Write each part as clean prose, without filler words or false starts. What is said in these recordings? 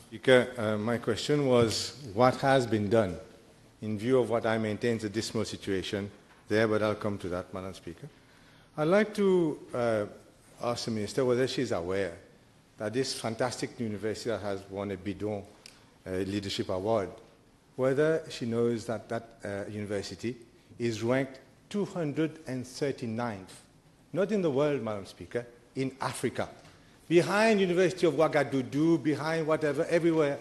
Speaker, my question was, what has been done in view of what I maintain is a dismal situation there, but I'll come to that, Madam Speaker. I'd like to ask the Minister whether she's aware that this fantastic university that has won a Bidon Leadership Award, whether she knows that that university is ranked 239th, not in the world, Madam Speaker, in Africa. Behind University of Ouagadougou, behind whatever, everywhere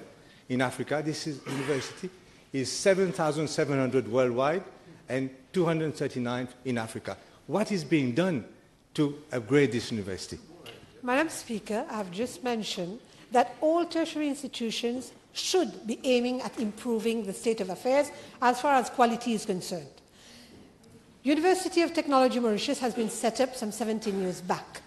in Africa, this university is 7,700 worldwide and 239th in Africa. What is being done to upgrade this university? Madam Speaker, I have just mentioned that all tertiary institutions should be aiming at improving the state of affairs as far as quality is concerned. University of Technology Mauritius has been set up some 17 years back.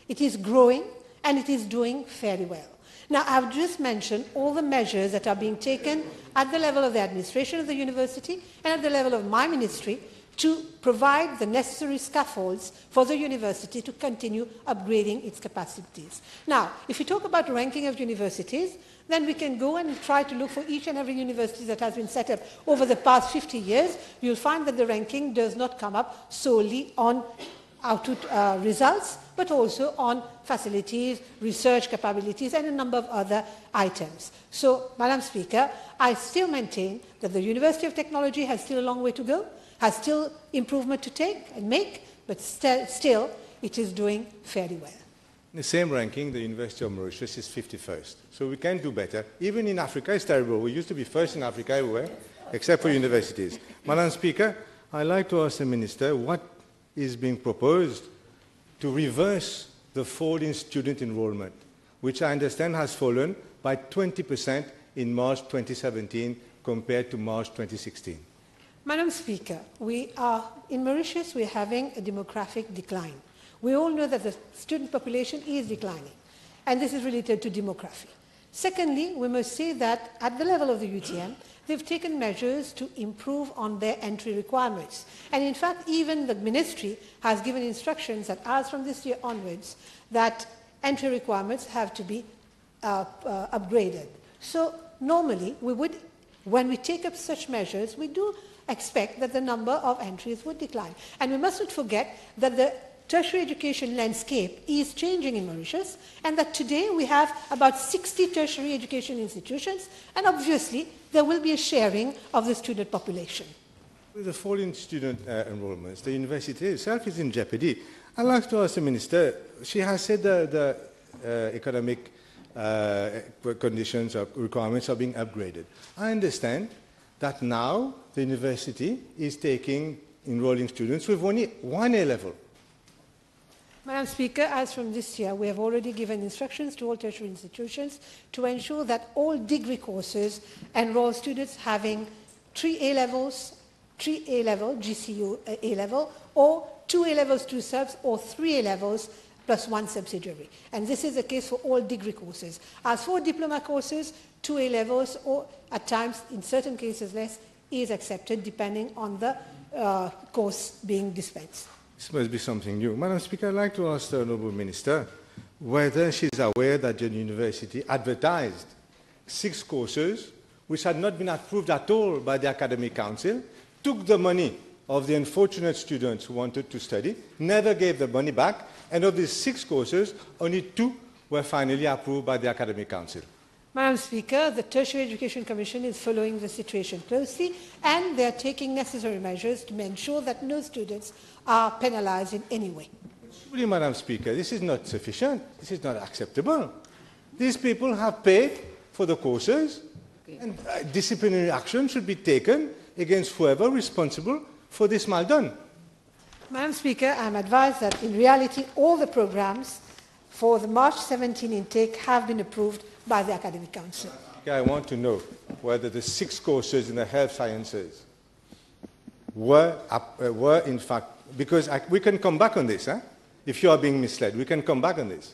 It is growing and it is doing fairly well. Now, I have just mentioned all the measures that are being taken at the level of the administration of the university and at the level of my ministry to provide the necessary scaffolds for the university to continue upgrading its capacities. Now, if you talk about ranking of universities, then we can go and try to look for each and every university that has been set up over the past 50 years. You'll find that the ranking does not come up solely on output results, but also on facilities, research capabilities, and a number of other items. So, Madam Speaker, I still maintain that the University of Technology has still a long way to go, has still improvement to take and make, but still it is doing fairly well. In the same ranking, the University of Mauritius is 51st. So we can do better. Even in Africa, it's terrible. We used to be first in Africa everywhere, except for universities. Madam Speaker, I'd like to ask the Minister what is being proposed to reverse the fall in student enrollment, which I understand has fallen by 20% in March 2017 compared to March 2016. Madam Speaker, in Mauritius, we're having a demographic decline. We all know that the student population is declining, and this is related to demography. Secondly, we must say that at the level of the UTM, they've taken measures to improve on their entry requirements. And in fact, even the ministry has given instructions that as from this year onwards, that entry requirements have to be upgraded. So normally, when we take up such measures, we do expect that the number of entries would decline. And we mustn't forget that the tertiary education landscape is changing in Mauritius, and that today we have about 60 tertiary education institutions, and obviously there will be a sharing of the student population. With the fall in student enrollments, the university itself is in jeopardy. I'd like to ask the Minister, she has said the economic conditions or requirements are being upgraded. I understand that now the university is enrolling students with only one A-level. Madam Speaker, as from this year, we have already given instructions to all tertiary institutions to ensure that all degree courses enroll students having 3 A-levels, 3 A-level, GCU A-level, or 2 A-levels, 2 subs, or 3 A-levels plus 1 subsidiary. And this is the case for all degree courses. As for diploma courses, 2 A-levels, or at times, in certain cases less, is accepted depending on the course being dispensed. This must be something new. Madam Speaker, I'd like to ask the Honourable Minister whether she's aware that the university advertised 6 courses which had not been approved at all by the Academic Council, took the money of the unfortunate students who wanted to study, never gave the money back, and of these 6 courses, only 2 were finally approved by the Academic Council. Madam Speaker, the Tertiary Education Commission is following the situation closely, and they are taking necessary measures to ensure that no students are penalized in any way. Surely, Madam Speaker, this is not sufficient. This is not acceptable. These people have paid for the courses, and disciplinary action should be taken against whoever is responsible for this mal done. Madam Speaker, I am advised that in reality all the programs for the March 17 intake have been approved by the Academic Council. I want to know whether the 6 courses in the health sciences were in fact, because we can come back on this, if you are being misled, we can come back on this.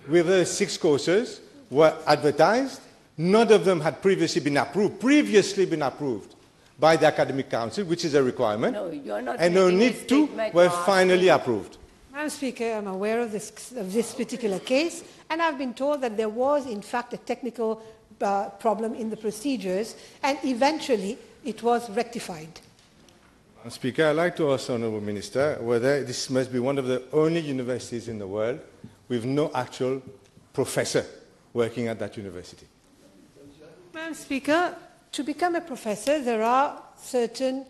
Whether the 6 courses were advertised, none of them had previously been approved by the Academic Council, which is a requirement, no, you are not, and only 2 were finally approved. Madam Speaker, I'm aware of this particular case, and I've been told that there was, in fact, a technical problem in the procedures, and eventually it was rectified. Madam Speaker, I'd like to ask the Honourable Minister whether this must be one of the only universities in the world with no actual professor working at that university. Madam Speaker, to become a professor, there are certain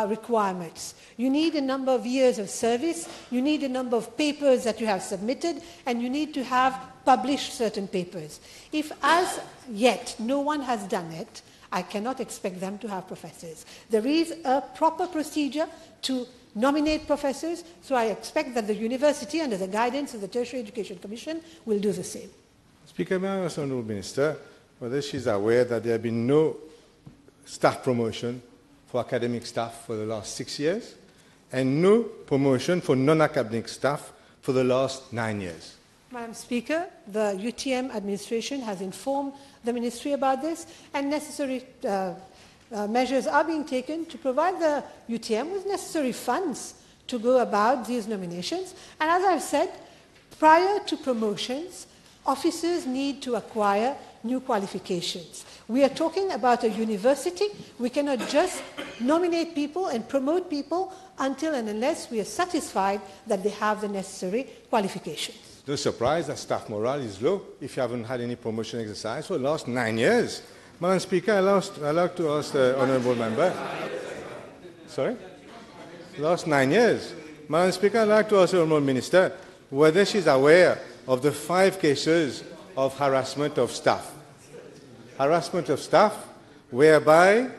requirements. You need a number of years of service, you need a number of papers that you have submitted, and you need to have published certain papers. If as yet no one has done it, I cannot expect them to have professors. There is a proper procedure to nominate professors, so I expect that the university, under the guidance of the Tertiary Education Commission, will do the same. Speaker, may I ask the Honourable Minister whether she is aware that there have been no staff promotion for academic staff for the last 6 years and no promotion for non-academic staff for the last 9 years? Madam Speaker, the UTM administration has informed the Ministry about this, and necessary measures are being taken to provide the UTM with necessary funds to go about these nominations. And as I've said, prior to promotions, officers need to acquire new qualifications. We are talking about a university. We cannot just nominate people and promote people until and unless we are satisfied that they have the necessary qualifications. No surprise that staff morale is low if you haven't had any promotion exercise for the last 9 years. Madam Speaker, I'd like to ask the Honourable Member. Sorry? Last 9 years. Madam Speaker, I'd like to ask the Honourable Minister whether she's aware of the 5 cases of harassment of staff. Harassment of staff whereby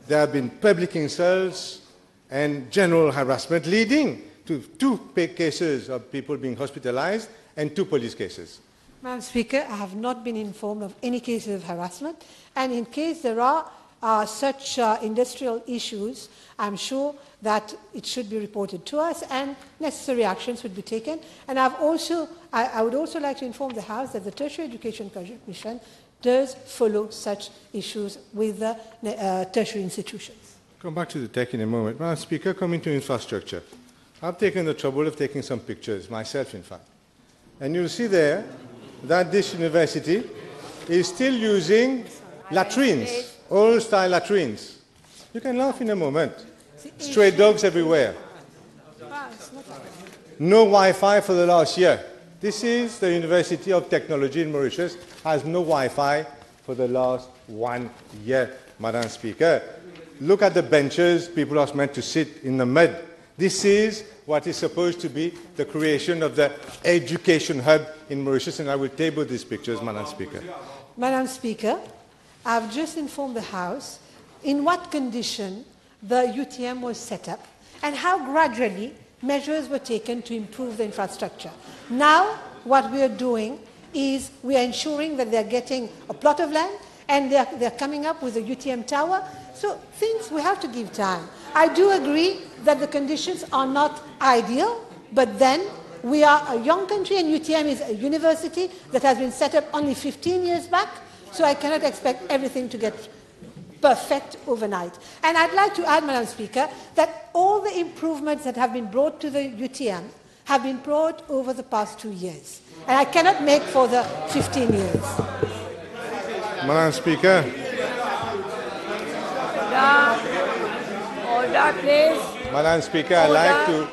there have been public insults and general harassment leading to 2 cases of people being hospitalized and 2 police cases. Madam Speaker, I have not been informed of any cases of harassment, and in case there are such industrial issues, I'm sure that it should be reported to us and necessary actions would be taken. And I would also like to inform the House that the Tertiary Education Commission does follow such issues with the tertiary institutions. Come back to the tech in a moment. Madam Speaker, coming to infrastructure. I've taken the trouble of taking some pictures, myself in fact. And you'll see there that this university is still using latrines, old-style latrines. You can laugh in a moment. Stray dogs everywhere. No Wi-Fi for the last year. This is the University of Technologie in Mauritius, has no Wi-Fi for the last 1 year, Madam Speaker. Look at the benches, people are meant to sit in the mud. This is what is supposed to be the creation of the education hub in Mauritius, and I will table these pictures, Madam Speaker. Madam Speaker, I've just informed the House in what condition the UTM was set up and how gradually measures were taken to improve the infrastructure. Now, what we are doing is we are ensuring that they're getting a plot of land and they're coming up with a UTM tower. So things we have to give time. I do agree that the conditions are not ideal, but then we are a young country and UTM is a university that has been set up only 15 years back, so I cannot expect everything to get perfect overnight. And I'd like to add, Madam Speaker, that all the improvements that have been brought to the UTM have been brought over the past 2 years. And I cannot make for the 15 years. Madam Speaker. Order, please. Madam Speaker, I'd like to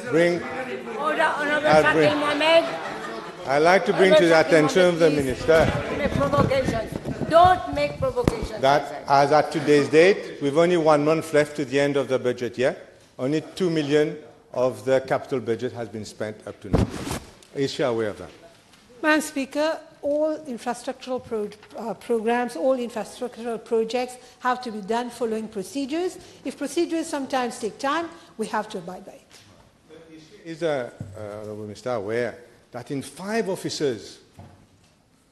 bring... I'd like to bring to the attention of the Minister Don't make provocations. that as at today's date, with only 1 month left to the end of the budget year, only 2 million of the capital budget has been spent up to now. Is she aware of that? Madam Speaker, all infrastructural programs, all infrastructural projects have to be done following procedures. If procedures sometimes take time, we have to abide by it. Is the Honourable Minister aware that in 5 offices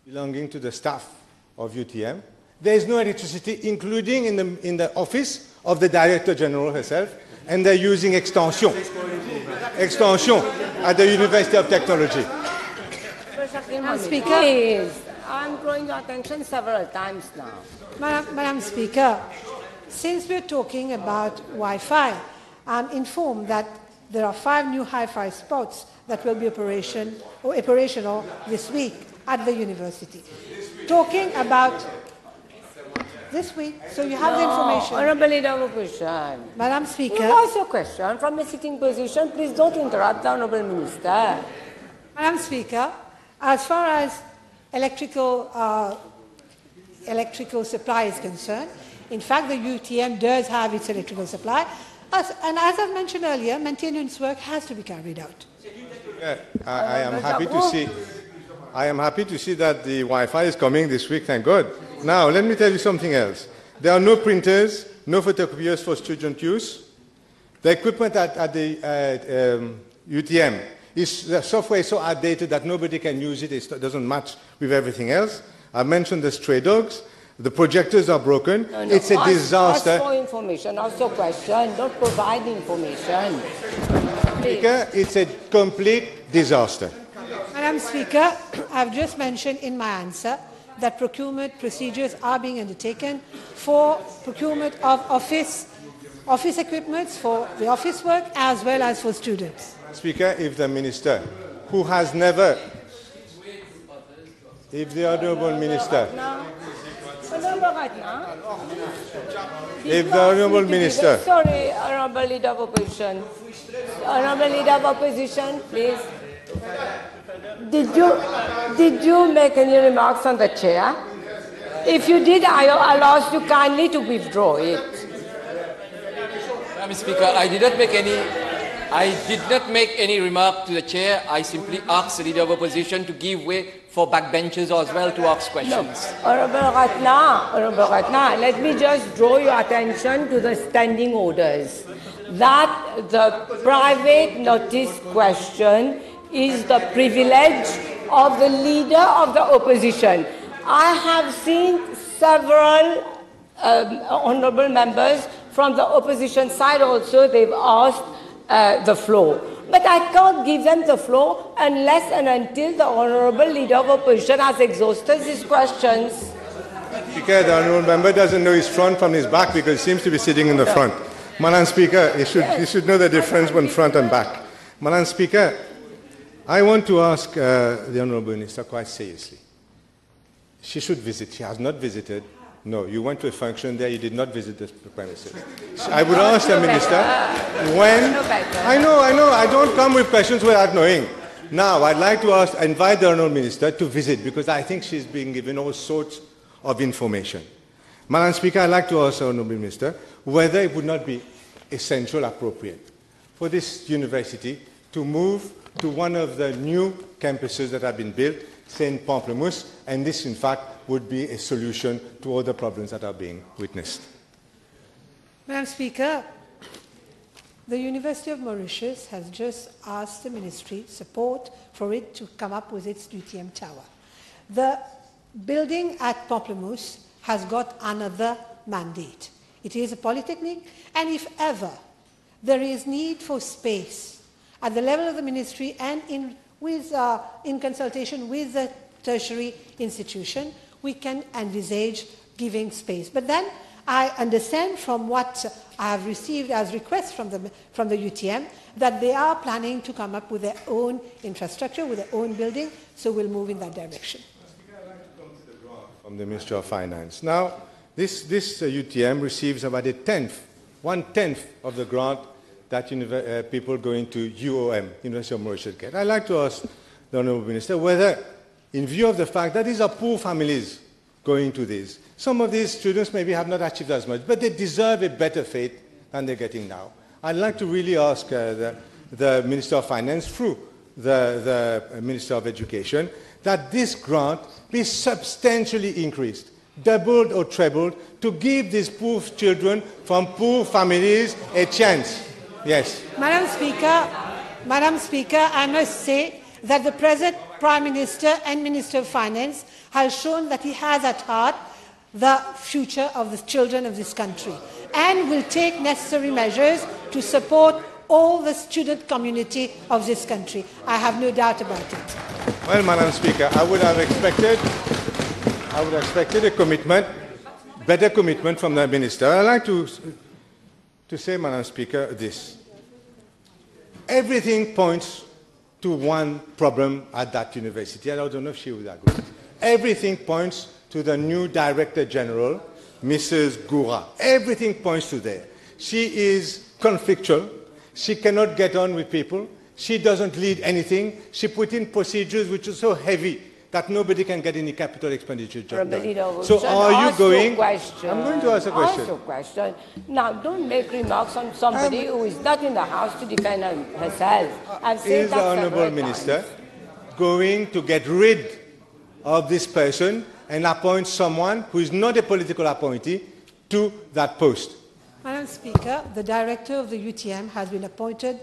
belonging to the staff of UTM, there is no electricity, including in the office of the Director General herself, and they're using extension at the University of Technology. Madam Speaker, Please, I'm drawing your attention several times now. Madam Speaker, since we're talking about Wi-Fi, I'm informed that there are 5 new hi-fi spots that will be operational this week at the university. Talking about this week, so you have the information. Honourable Leader of Opposition. Madam Speaker. You ask your question from a sitting position. Please don't interrupt the Honourable Minister. Madam Speaker, as far as electrical supply is concerned, in fact, the UTM does have its electrical supply. And as I've mentioned earlier, maintenance work has to be carried out. I am happy to see that the Wi-Fi is coming this week, thank God. Now, let me tell you something else. There are no printers, no photocopiers for student use. The equipment at the UTM, the software is so outdated that nobody can use it. It doesn't match with everything else. I mentioned the stray dogs. The projectors are broken. No, it's a disaster. Ask for information, ask your question. Don't provide information. Speaker, it's a complete disaster. Madam Speaker, I've just mentioned in my answer that procurement procedures are being undertaken for procurement of office equipments for the office work as well as for students. Speaker, if the Minister, who has never, if the Honourable Minister, if the Honourable Minister, sorry, Honourable Leader of Opposition. Honourable Leader of Opposition, please. Did you make any remarks on the chair? If you did, I'll ask you kindly to withdraw it. Madam Speaker, I did not make any remark to the chair. I simply asked the Leader of Opposition to give way for backbenchers as well to ask questions. No. Honourable Ratna, let me just draw your attention to the standing orders. That the private notice question is the privilege of the Leader of the Opposition. I have seen several honourable members from the opposition side also, they've asked the floor. But I can't give them the floor unless and until the Honourable Leader of Opposition has exhausted his questions. Speaker, the Honourable Member doesn't know his front from his back because he seems to be sitting in the front. Madam Speaker, you should know the difference between front and back. Madam Speaker, I want to ask the Honourable Minister quite seriously. She should visit. She has not visited. No, you went to a function there, you did not visit the premises. I would ask the Minister when... I know, I don't come with questions without knowing. Now, I'd like to invite the Honourable Minister to visit because I think she's being given all sorts of information. Madam Speaker, I'd like to ask the Honourable Minister whether it would not be essential, appropriate for this university to move to one of the new campuses that have been built, say in Pamplemousse, and this, in fact, would be a solution to all the problems that are being witnessed. Madam Speaker, the University of Mauritius has just asked the Ministry support for it to come up with its UTM tower. The building at Pamplemousse has got another mandate. It is a polytechnic, and if ever there is need for space at the level of the Ministry and in consultation with the tertiary institution, we can envisage giving space. But then I understand from what I have received as requests from the UTM that they are planning to come up with their own infrastructure, with their own building, so we'll move in that direction. I'd like to come to the grant from the Ministry of Finance. Now, this UTM receives about one-tenth of the grant that people going to UOM, University of Mauritius, get. I'd like to ask the Honourable Minister whether, in view of the fact that these are poor families going to this, some of these students maybe have not achieved as much, but they deserve a better fate than they're getting now. I'd like to really ask the Minister of Finance through the Minister of Education that this grant be substantially increased, doubled or trebled, to give these poor children from poor families a chance. Yes. Madam Speaker, I must say that the present Prime Minister and Minister of Finance has shown that he has at heart the future of the children of this country and will take necessary measures to support all the student community of this country. I have no doubt about it. Well, Madam Speaker, I would have expected a commitment, better commitment from the Minister. I'd like to say, Madam Speaker, this. everything points to one problem at that university. I don't know if she would agree. Everything points to the new Director General, Mrs. Goorah. Everything points to there. She is conflictual. She cannot get on with people. She doesn't lead anything. She put in procedures which are so heavy that nobody can get any capital expenditure job done. So are you going? I'm going to ask a question. Ask a question. Now, don't make remarks on somebody who is not in the House to defend herself. I've said is the Honourable Minister going to get rid of this person and appoint someone who is not a political appointee to that post? Madam Speaker, the Director of the UTM has been appointed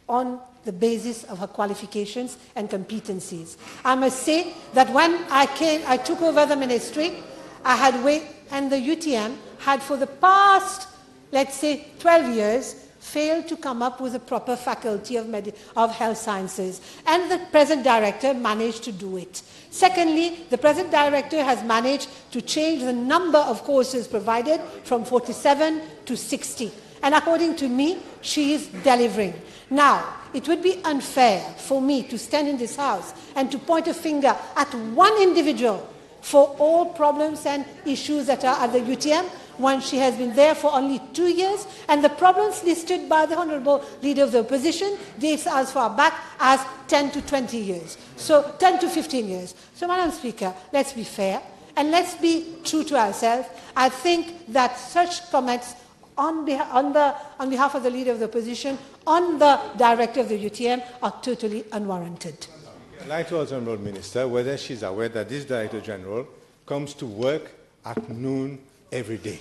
on the basis of her qualifications and competencies. I must say that when I took over the ministry, and the UTM had for the past, let's say, 12 years, failed to come up with a proper faculty of health sciences. And the present director managed to do it. Secondly, the present director has managed to change the number of courses provided from 47 to 60. And according to me, she is delivering. Now, it would be unfair for me to stand in this House and to point a finger at one individual for all problems and issues that are at the UTM when she has been there for only 2 years, and the problems listed by the Honourable Leader of the Opposition dates as far back as 10 to 20 years. So 10 to 15 years. So, Madam Speaker, let's be fair and let's be true to ourselves. I think that such comments on behalf of the Leader of the Opposition, on the Director of the UTM, are totally unwarranted. I'd like to ask the Honourable Minister whether she's aware that this Director General comes to work at noon every day.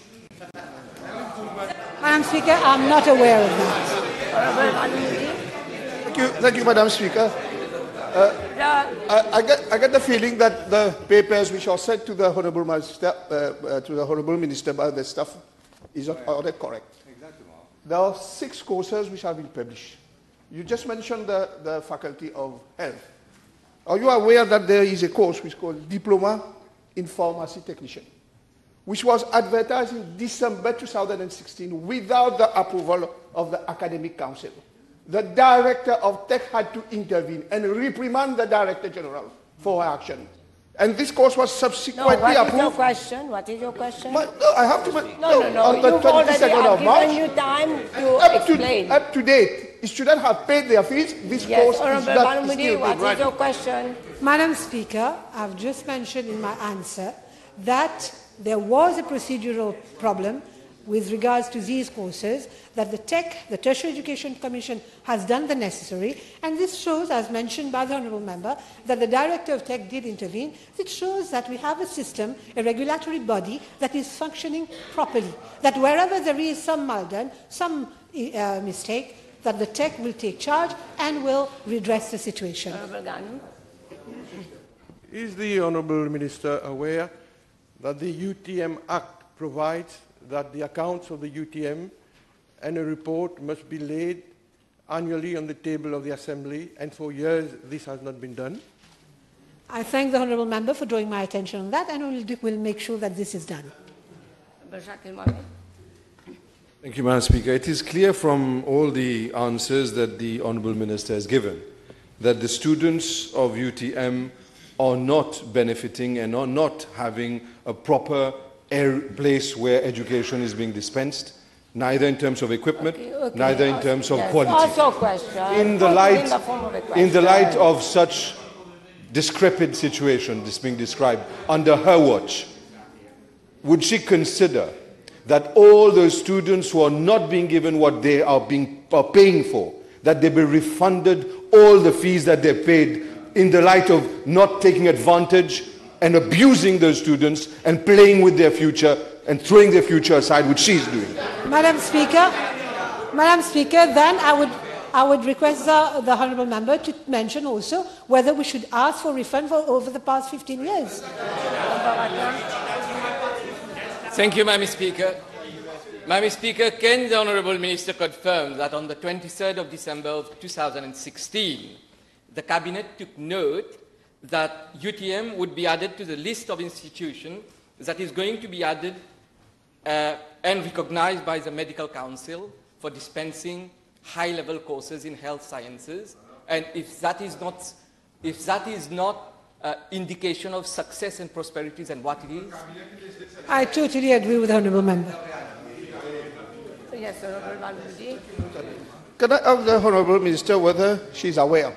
Madam Speaker, I'm not aware of that. Thank you, Madam Speaker. I get the feeling that the papers which are sent to the Honourable Minister by the staff are they correct? Exactly. There are 6 courses which have been published. You just mentioned the Faculty of Health. Are you aware that there is a course which is called Diploma in Pharmacy Technician, which was advertised in December 2016 without the approval of the Academic Council? The Director of Tech had to intervene and reprimand the Director General for her action. And this course was subsequently approved. What is your question? What is your question? No, I have to... No. On the 22nd of March, given you time to explain. Up to date, students have paid their fees. This course is not what is your question? Madam Speaker, I've just mentioned in my answer that there was a procedural problem with regards to these courses, that the Tertiary Education Commission has done the necessary, and this shows, as mentioned by the Honourable Member, that the Director of Tech did intervene. It shows that we have a system, a regulatory body that is functioning properly, that wherever there is some maldon, some mistake, that the Tech will take charge and will redress the situation. Is the Honourable Minister aware that the UTM Act provides that the accounts of the UTM and a report must be laid annually on the table of the Assembly, and for years this has not been done? I thank the Honourable Member for drawing my attention on that, and we'll make sure that this is done. Thank you, Madam Speaker. It is clear from all the answers that the Honourable Minister has given that the students of UTM are not benefiting and are not having a proper place where education is being dispensed, neither in terms of equipment, neither in terms of quality. Also question. In the light of such decrepit situation that's being described under her watch, would she consider that all those students who are not being given what they are paying for, that they be refunded all the fees that they paid, in the light of not taking advantage and abusing those students and playing with their future and throwing their future aside, which she's doing? Madam Speaker, then I would request the Honourable Member to mention also whether we should ask for refund for over the past 15 years. Thank you, Madam Speaker. Madam Speaker, can the Honourable Minister confirm that on the 23rd of December of 2016, the Cabinet took note that UTM would be added to the list of institutions that is going to be added and recognized by the Medical Council for dispensing high-level courses in health sciences? And if that is not indication of success and prosperity, then what it is? I totally agree with the Honourable Member. Yes, Honourable Banerjee. Can I ask the Honourable Minister whether she is aware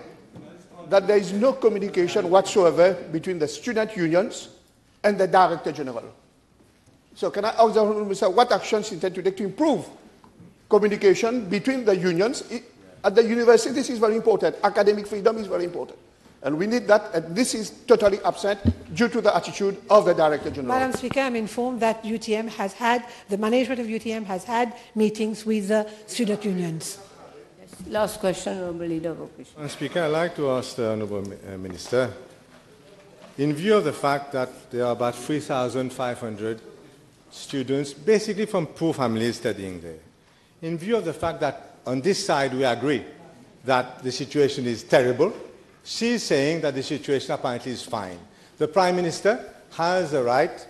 that there is no communication whatsoever between the student unions and the Director General? So can I ask the Honourable Minister what actions she intends to take to improve communication between the unions? At the university, this is very important. Academic freedom is very important. And we need that, and this is totally absent due to the attitude of the Director General. Madam Speaker, I'm informed that the management of UTM has had meetings with the student unions. Yes. Last question, Honourable Leader Vocation. Madam Speaker, I'd like to ask the Honourable Minister, in view of the fact that there are about 3,500 students, basically from poor families studying there, in view of the fact that on this side we agree that the situation is terrible, she's saying that the situation apparently is fine. The Prime Minister has a right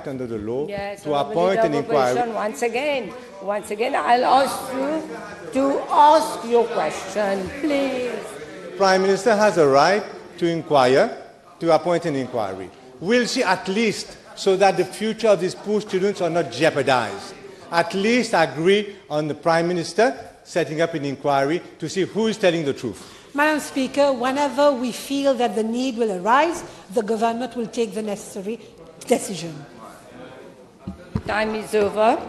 under the law to appoint an inquiry. Once again, I'll ask you to ask your question, please. Prime Minister has a right to inquire, to appoint an inquiry. Will she at least, so that the future of these poor students are not jeopardized, at least agree on the Prime Minister setting up an inquiry to see who is telling the truth? Madam Speaker, whenever we feel that the need will arise, the government will take the necessary decision. Time is over.